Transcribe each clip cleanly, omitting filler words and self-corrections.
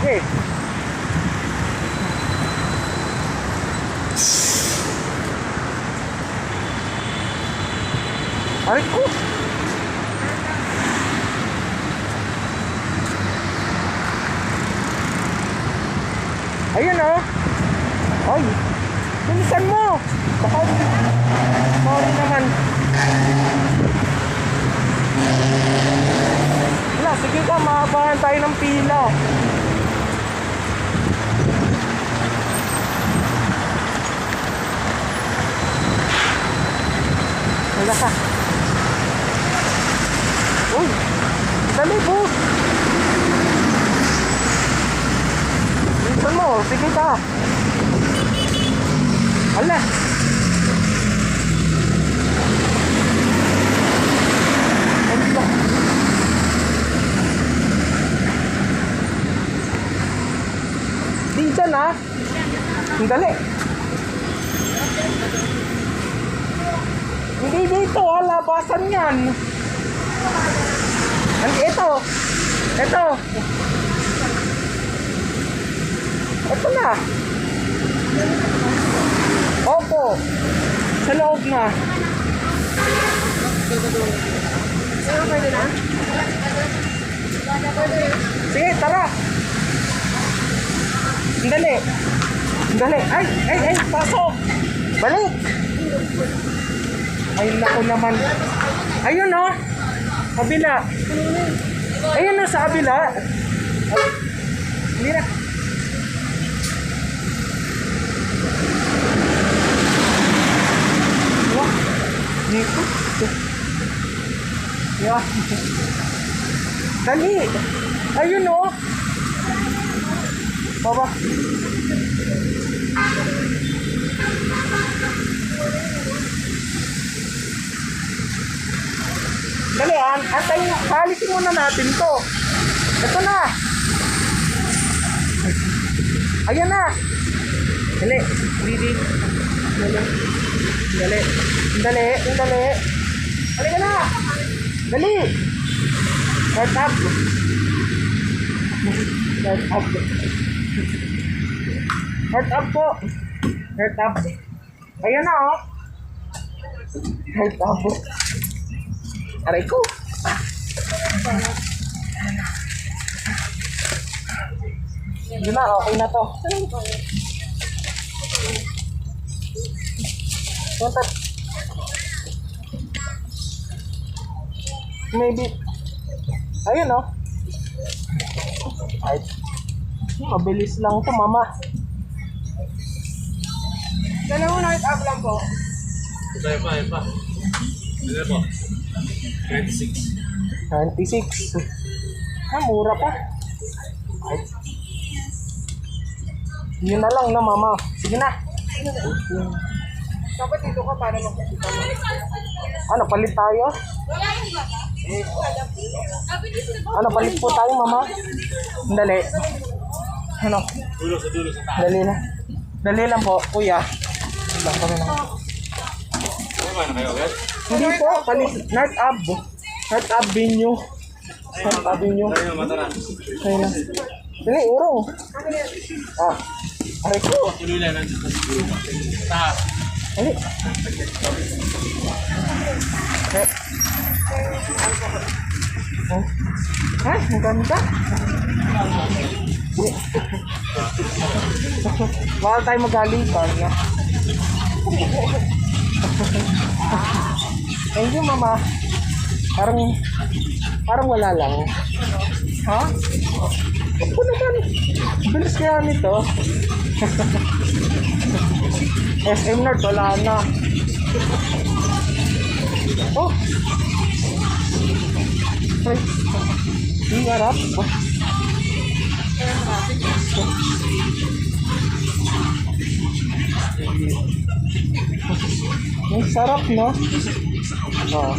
Okay. Aray ko. Ayun oh. Ay. Bilisan mo. Baka sorry naman. Wala, sige ka, maabahan tayo ng pila. Wala ka. Uy, dali po. Bilisan mo, sige ka. Hala. Diyan ha. Dali. Hindi dito ha. Labasan yan. Ito. Ito. Ito na. Opo. Sa loob na. Pwede na? Sige, tara. Dali. Dali. Ay, pasok. Balik. Ay, naku naman. Ayun oh. Kabila. Ayun na sa kabila. Hindi na. Wah. Dito. Yeah. Dali. Ayun oh. Baba. Dali, antayin, palisin muna natin to. Ito na. Ayan na. Dali, dali. Dali. Dali. Dali, dali. Dali ka na. Dali. Start up. Start up. Start up po. Start up. Ayan na oh. Start up po. Aray ko. Yun na, okay na to. Maybe. Ayun oh. Ay. Mabilis lang to, mama. Dalawang night up lang po. Ito pa. Ano po? 26. 96. Mura pa. Ay. Yun na lang na, mama. Sige na. Dapat dito ka para makikita mo. Ano, palit tayo? Ano, palit po tayo, mama? Dali. Ano? Dulo sa taas. Dali na. Dali lang po, kuya. Lang kami na. Ano kayo agad? Hindi po, palit. North Ave. North Avenue. North Avenue. Tayo mata na. Ayun na. Dali, urong. Ah. Aray ko. Tuloy lang nandito sa siguro. Taas. Dali. Ay, ang ganda. Baka tayo magalitan na. Thank you, mama. Parang wala lang. Ha? Ako naman. Bilis kaya nito. SM North, wala na. Oh. Ay. Ang harap. Ang sarap, no? Oh.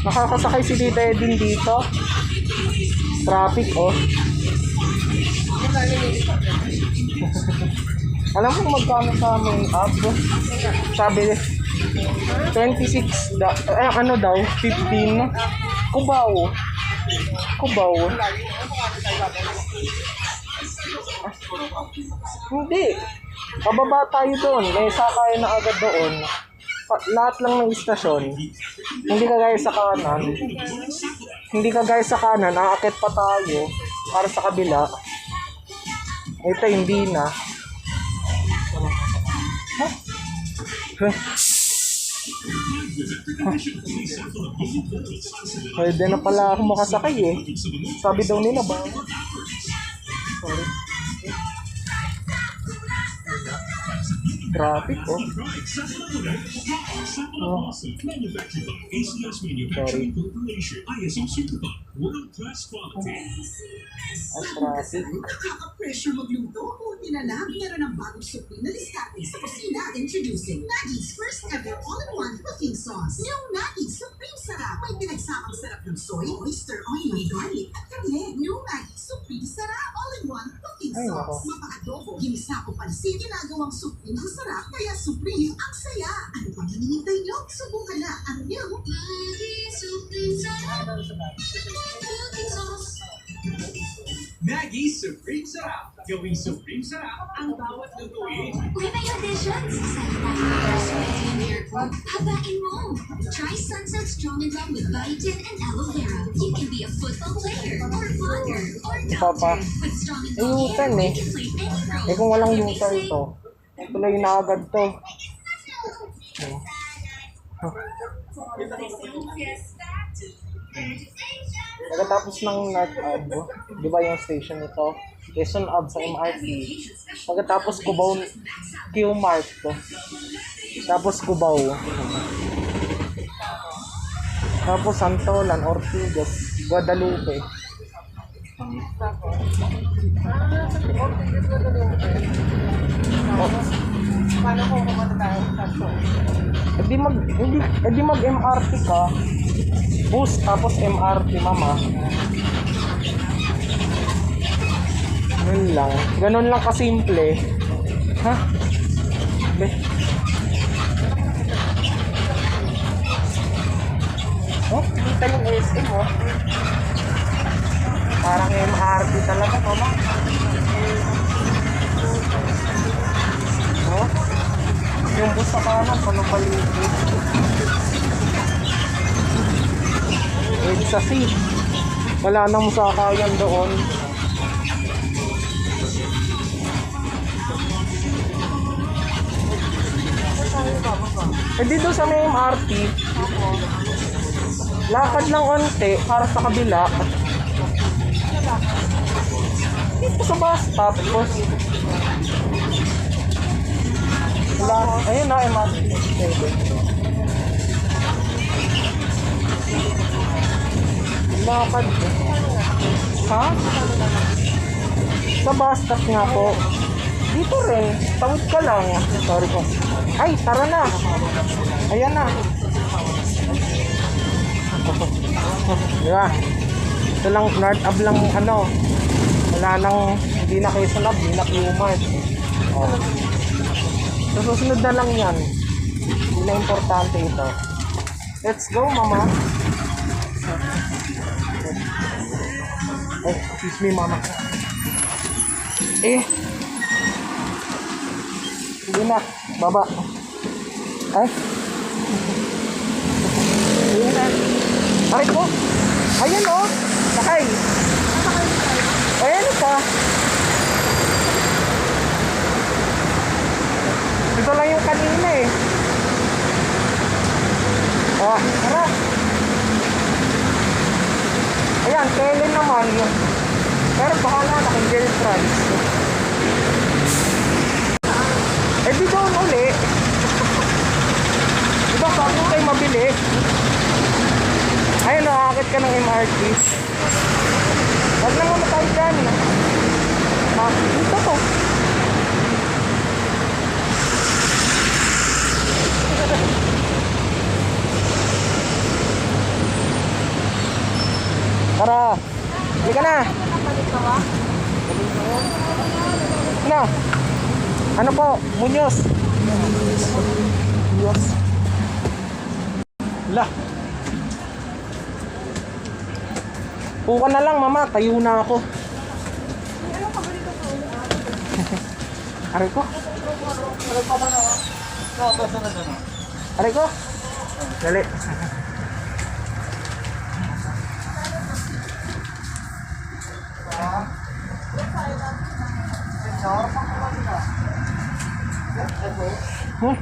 Nakakasakay si Tita Edin dito. Traffic, oh. Alam mo magkano sa amin up? Sabi 26 ano daw, 15 Cubao. Kubaw. Hindi. Pababa tayo doon. May sakayan na agad doon. Lahat lang ng istasyon. Hindi kagaya sa kanan. Hindi kagaya sa kanan. Aakit pa tayo para sa kabila. Ito hindi na. Huh? Pwede na pala ako makasakay eh. Sabi daw nila ba? Sorry. Traffic oh. Oh. Sorry. Ang traffic. Nakaka-pressure magluto. Buti na lang, meron ng bagong supreme na diskarte sa kusina. Introducing Maggie's first ever all-in-one cooking sauce. New Maggie's Supreme Sarap. May pinagsamang sarap ng soy, oyster, onion, garlic, at karne. New Maggie's Supreme Sarap all-in-one cooking Ay, sauce. nako. Mapa-adobo, ginisa o pansit, ginagawang supreme ang sarap. Kaya supreme ang saya. Ano pang hinihintay nyo? Subukan na ang new Maggie's Supreme Sarap. Cooking sauce. Maggie Supreme Sarap. Gawing Supreme Sarap ang bawat lutuin. Uy, may audition! Sasali tayo ng first wedding in the airport. Habain mo! Try Sunset Strong and Love with biotin and aloe vera. You can be a football player, or vlogger, or Papa. doctor. With Strong and Ay, Love U-turn hair, eh. you can play any role. Eh kung walang What do you U-turn say? to, tuloy na agad to. Pagkatapos ng North Ave, di ba yung station nito? Quezon Ave sa MRT. Pagkatapos Cubao, Q-Mart to. Tapos Cubao. Tapos Santolan, Ortigas, Guadalupe. Paano kung pumunta tayo? Tatlo. Edi mag MRT ka. Bus tapos MRT mama. Ganun lang kasimple. Ha? Be. Oh, kita yung SM oh. Parang MRT talaga mama. Oh. Yung bus sa kanan, paligid. Sa seat. Wala nang musakayan doon. Eh dito sa may MRT, lakad lang onte para sa kabila. Dito sa bus stop. Tapos, ayun na, MRT. Lakad. Ha? Sa bus stop nga po. Dito rin. Tawid ka lang. Sorry po. Ay, tara na. Ayan na. Diba? Ito lang, North Ave lang ano. Wala nang, hindi na kayo sunod, hindi na Q-Mart. Oh. So, susunod na lang yan. Hindi na importante ito. Let's go, mama. Oh, excuse me, mama. Hindi na. Baba. Ay. Hindi na. Aray ko. Ayan o. Oh. Sakay. Ayan pa. Ito lang yung kanina eh. Oh, tara. Ayan, Kellen naman. Pero bahala na kung Gel France. Eh di doon uli. Diba sabi mo kayo mabili? Ayun, nakakit ka ng MRT. Huwag na muna tayo dyan. Ha? Dito to. Tara. Hindi ka na. Na. Ano po? Muñoz. Muñoz. La. Puka na lang, mama. Tayo na ako. Ano ka ba dito po? Aray ko. Aray ko. Dali. Hmm?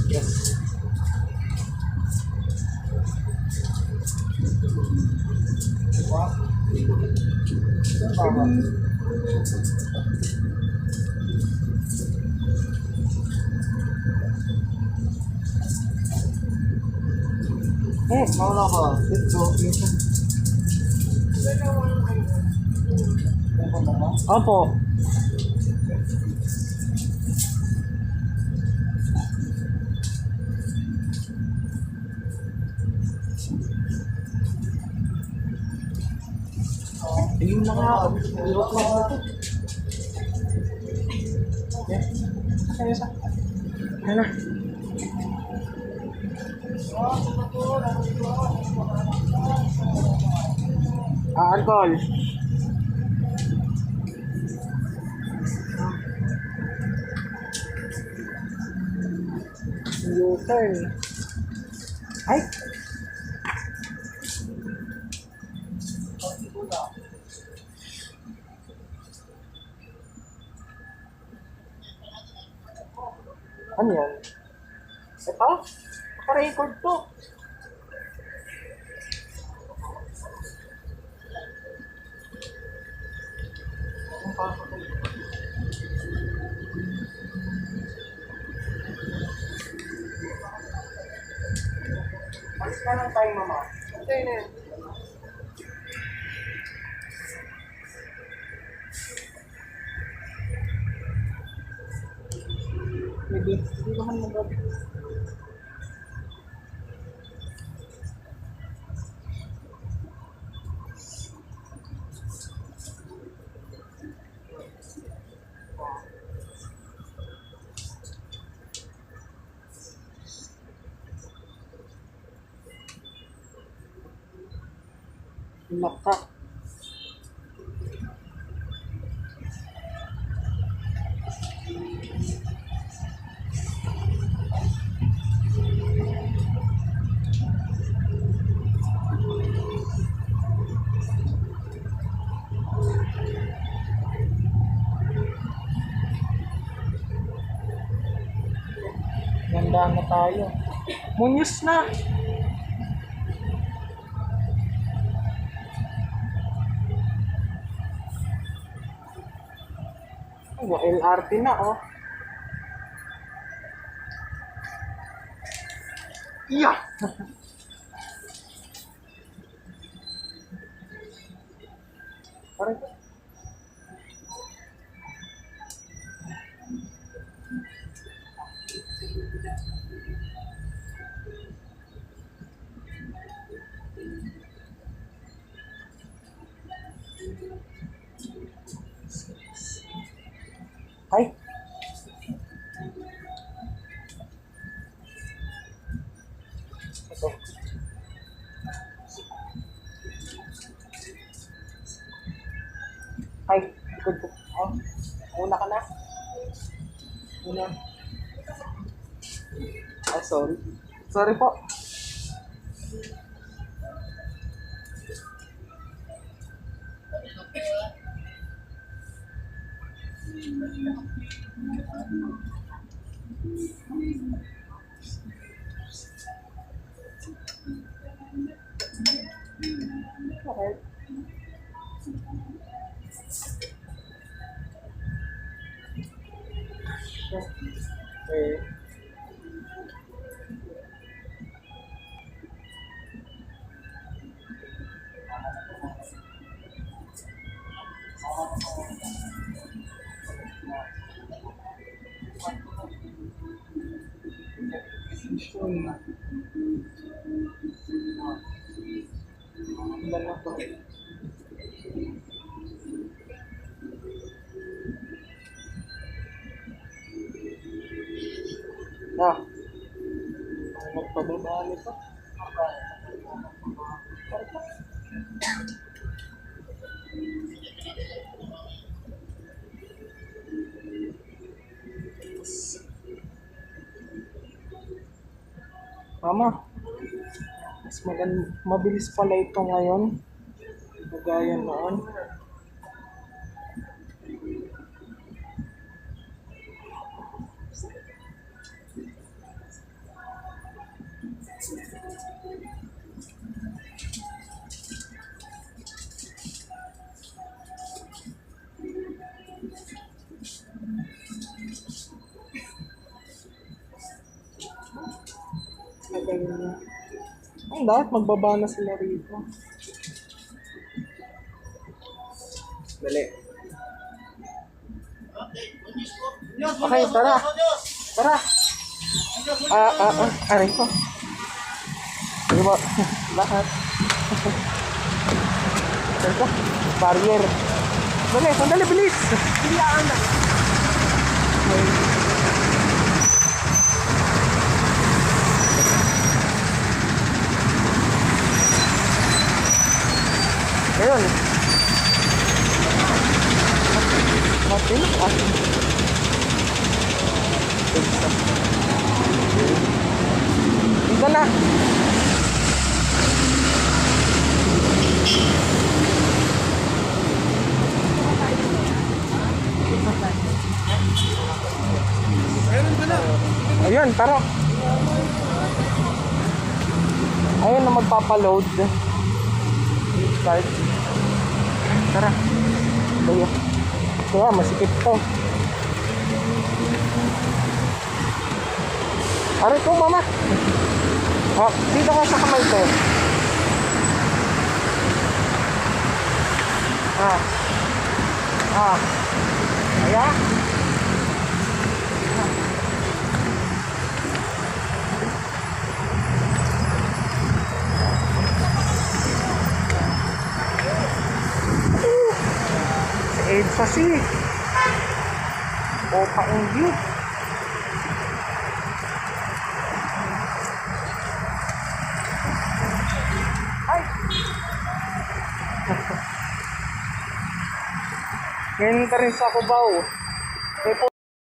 Yes. Mauna ka. Opo. Ayun na nga. Hirap na ito. Ayun sa. Ayun na. Alcohol. U-turn. Ay! Ano yan? Ito? Naka-record to. Alis ka lang tayo, mama. Ito yun eh. Hindi naman magabi. Naka. Ganda na tayo. Munyos na. Yung LRT na, oh. Yeah! Parang ay! Ito. Ay, ikot ko. Oh, una ka na. Una. Ay, sorry. Sorry po. Okay. Okay. Ilan na to? Ah. Ang magpababa nito. Tama. Mas mabilis pala ito ngayon. Kagaya noon. Magaling na. Ang dapat magbaba na sila rito. Dali. Okay, tara. Tara. Aray ko. Sige po. Lahat. Aray ko. Barrier. Dali, sandali, bilis. Biyaan na. Ayun. Matin. Dito na. Ayun, tara. Ayun na magpapaload. Start. Tara. Kaya masikip to. Aray ko, mama. Dito ka sa kamay ko. Ayan. EDSA C. Opa ang view. Ay! Ngayon ka rin sa Cubao.